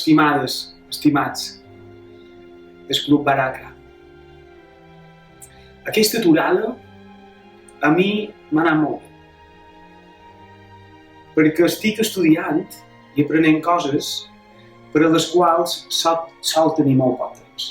estimades, estimats del Club Baraka. Aquesta aturada a mi m'ha anat molt bé, perquè estic estudiant i aprenent coses per a les quals sol tenir molt poc temps.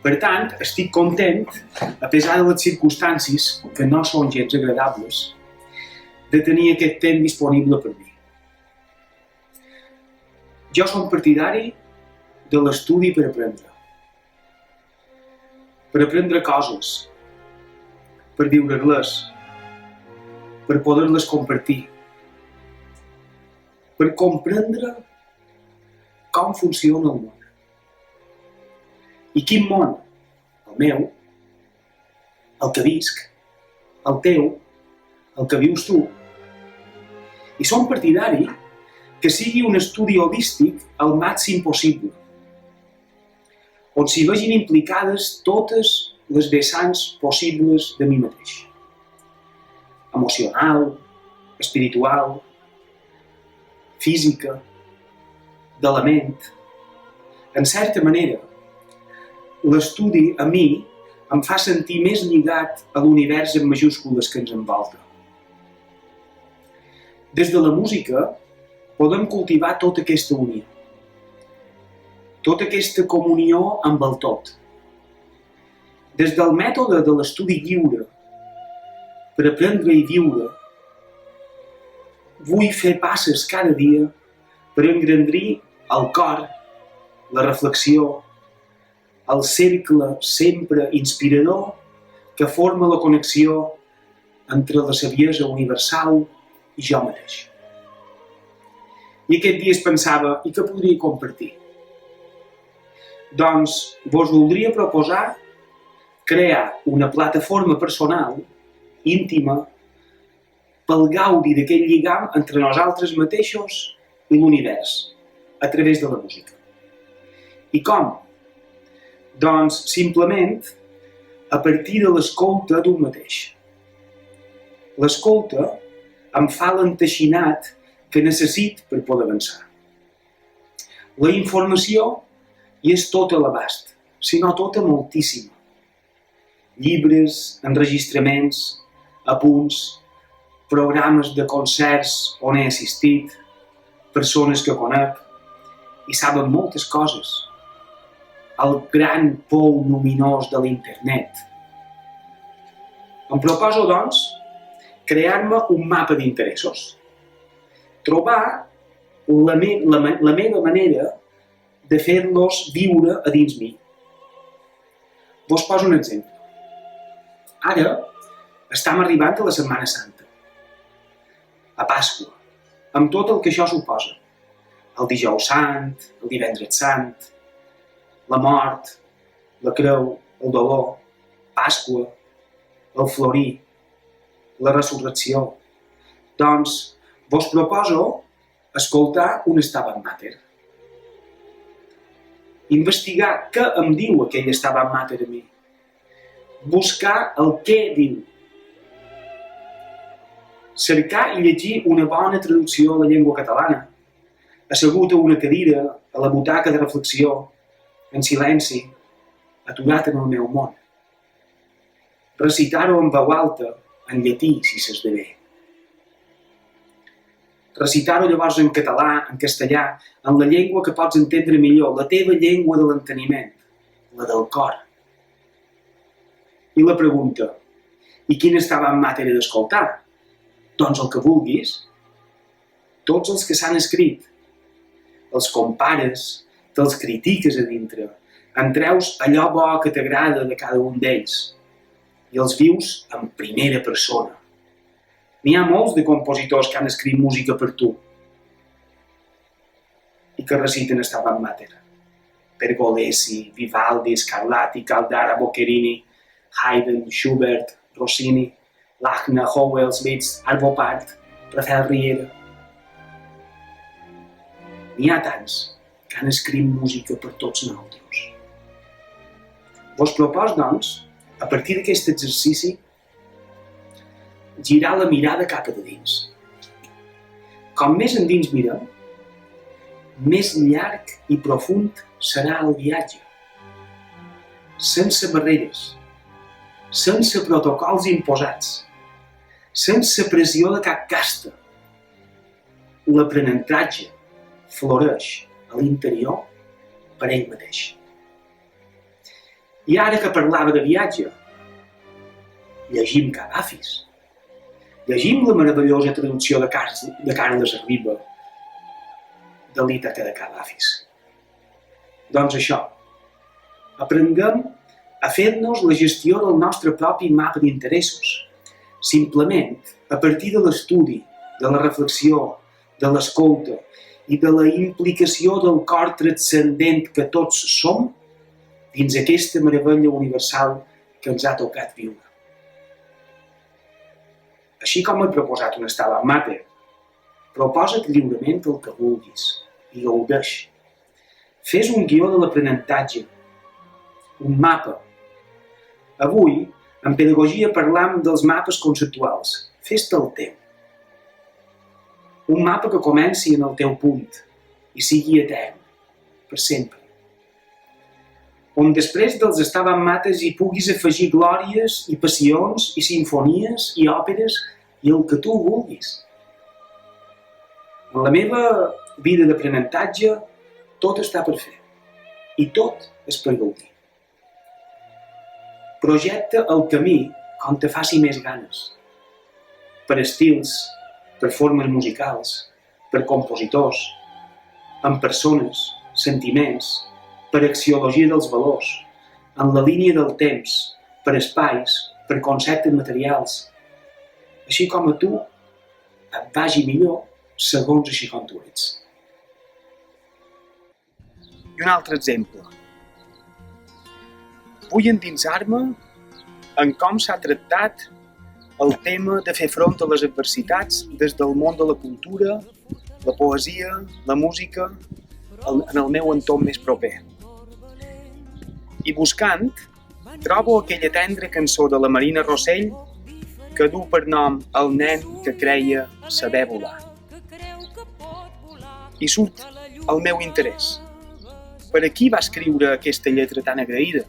Per tant, estic content, a pesar de les circumstàncies, que no són gens agradables, de tenir aquest temps disponible per mi. Jo som partidari de l'estudi per aprendre coses, per viure-les, per poder-les compartir, per comprendre com funciona el món. I quin món? El meu, el que visc, el teu, el que vius tu. I som partidari que sigui un estudi holístic al màxim possible, on s'hi vegin implicades totes les vessants possibles de mi mateix. Emocional, espiritual, física, de la ment. En certa manera, l'estudi a mi em fa sentir més lligat a l'univers en majúscules que ens envolta. Des de la música podem cultivar tota aquesta unió, tota aquesta comunió amb el tot. Des del mètode de l'estudi lliure, per aprendre i viure, vull fer passes cada dia per engrandir el cor, la reflexió, el cercle sempre inspirador que forma la connexió entre la saviesa universal i jo mateix. I aquest dia es pensava, i què podria compartir? Doncs vos voldria proposar crear una plataforma personal, íntima, pel gaudi d'aquest lligam entre nosaltres mateixos i l'univers, a través de la música. I com? Doncs simplement a partir de l'escolta d'un mateix. L'escolta em fa l'enteixinat que necessit per poder avançar. La informació hi és tota a l'abast, si no tota moltíssima. Llibres, enregistraments, apunts, programes de concerts on he assistit, persones que conec, i saben moltes coses. El gran pou lluminós de l'internet. Em proposo, doncs, crear-me un mapa d'interessos. Trobar la meva manera de fer-los viure a dins mi. Vos poso un exemple. Ara estem arribant a la Setmana Santa, a Pasqua, amb tot el que això suposa. El Dijous Sant, el Divendres Sant, la mort, la creu, el dolor, Pasqua, el florir, la resurrecció. Doncs vos proposo escoltar un Stabat Mater. Investigar què em diu aquell Stabat Mater a mi. Buscar el què diu. Cercar i llegir una bona traducció a la llengua catalana, assegut a una cadira, a la butaca de reflexió, en silenci, aturat en el meu món. Recitar-ho en veu alta, en llatí, si s'esdevé. Recitar-ho llavors en català, en castellà, en la llengua que pots entendre millor, la teva llengua de l'enteniment, la del cor. I la pregunta, i quin Stabat Mater he d'escoltar? Doncs el que vulguis. Tots els que s'han escrit. Els compares, te'ls critiques a dintre, en treus allò bo que t'agrada de cada un d'ells i els vius en primera persona. N'hi ha molts de compositors que han escrit música per tu i que reciten Stabat Mater. Pergolesi, Vivaldi, Scarlatti, Caldara, Boccherini, Haydn, Schubert, Rossini, Lachner, Howells, Liszt, Arvo Pärt, Rafael Riera. N'hi ha tants que han escrit música per tots nosaltres. Vos propos, doncs, a partir d'aquest exercici, girar la mirada cap a dins. Com més endins mirem, més llarg i profund serà el viatge. Sense barreres, sense protocols imposats, sense pressió de cap casta. L'aprenentatge floreix a l'interior per ell mateix. I ara que parlava de viatge, llegim Cavafis. Llegim la meravellosa traducció de Carles Riba de l'Ítaca de Cavafis. Doncs això, aprenguem a fer-nos la gestió del nostre propi mapa d'interessos, simplement a partir de l'estudi, de la reflexió, de l'escolta i de la implicació del cor transcendent que tots som dins aquesta meravella universal que ens ha tocat viure. Així com he proposat un Stabat Mater, proposa't lliurement el que vulguis i gaudeix. Fes un guió de l'aprenentatge, un mapa. Avui, en pedagogia, parlam dels mapes conceptuals. Fes-te el teu. Un mapa que comenci en el teu punt i sigui etern, per sempre. On després dels Stabat Maters hi puguis afegir glòries i passions i simfonies i òperes i el que tu vulguis. En la meva vida d'aprenentatge tot està per fer i tot és per gaudir. Projecta el camí on te faci més ganes. Per estils, per formes musicals, per compositors, en persones, sentiments, per axiologia dels valors, en la línia del temps, per espais, per conceptes materials, així com a tu et vagi millor segons així com tu ets. I un altre exemple. Vull endinsar-me en com s'ha tractat el tema de fer front a les adversitats des del món de la cultura, la poesia, la música, en el meu entorn més proper. I buscant, trobo aquella tendra cançó de la Marina Rossell que du per nom El nen que creia saber volar. I surt el meu interès. Per a qui va escriure aquesta lletra tan agraïda?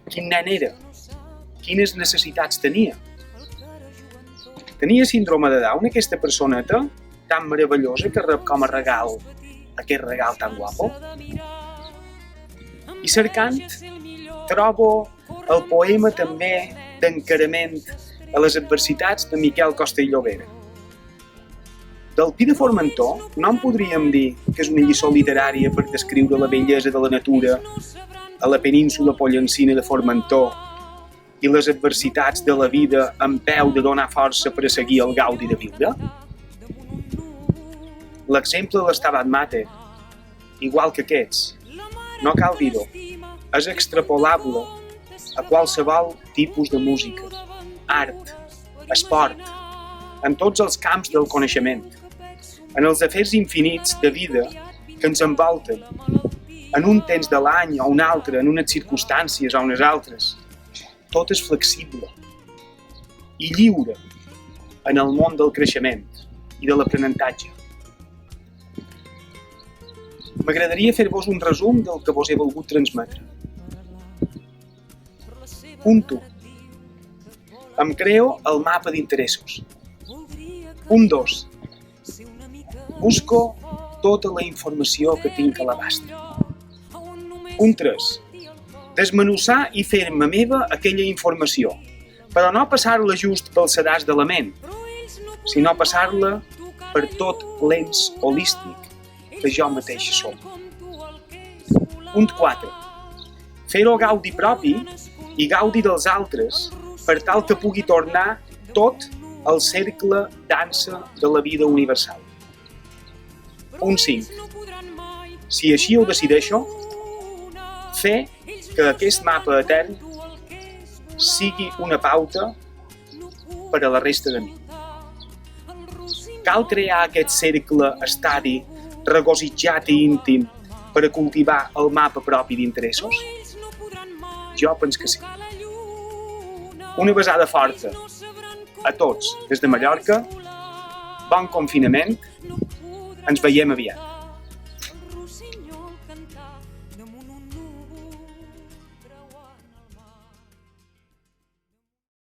Quin nen era? Quines necessitats tenia? Tenia síndrome de Down, aquesta personeta tan meravellosa que rep com a regal aquest regal tan guapo? I cercant, trobo el poema també d'encarament a les adversitats de Miquel Costa i Llobera. Del Pi de Formentor no en podríem dir que és una lliçó literària per descriure la bellesa de la natura a la península pollencina de Formentor i les adversitats de la vida en peu de donar força per a seguir el gaudi de viure? L'exemple de l'Stabat Mater, igual que aquests, no cal dir-ho, és extrapolable a qualsevol tipus de música, art, esport, en tots els camps del coneixement, en els afers infinits de vida que ens envolten, en un temps de l'any o un altre, en unes circumstàncies o unes altres. Tot és flexible i lliure en el món del creixement i de l'aprenentatge. M'agradaria fer-vos un resum del que vos he volgut transmetre. Punt 1. Em creo el mapa d'interessos. Punt 2. Busco tota la informació que tinc a l'abast. Punt 3. Desmenuçar i fer-me meva aquella informació, però no passar-la just pel sedàs de la ment, sinó passar-la per tot l'ens holístic que jo mateix som. Punt 4. Fer-ho gaudi propi i gaudi dels altres per tal que pugui tornar tot al cercle dansa de la vida universal. Punt 5. Si així ho decideixo, fer que aquest mapa etern sigui una pauta per a la resta de mi. Cal crear aquest cercle estadi, regositjat i íntim per a cultivar el mapa propi d'interessos? Jo penso que sí. Una besada forta a tots des de Mallorca, bon confinament Ens veiem aviat. El rossinyol cantar damunt un núvol.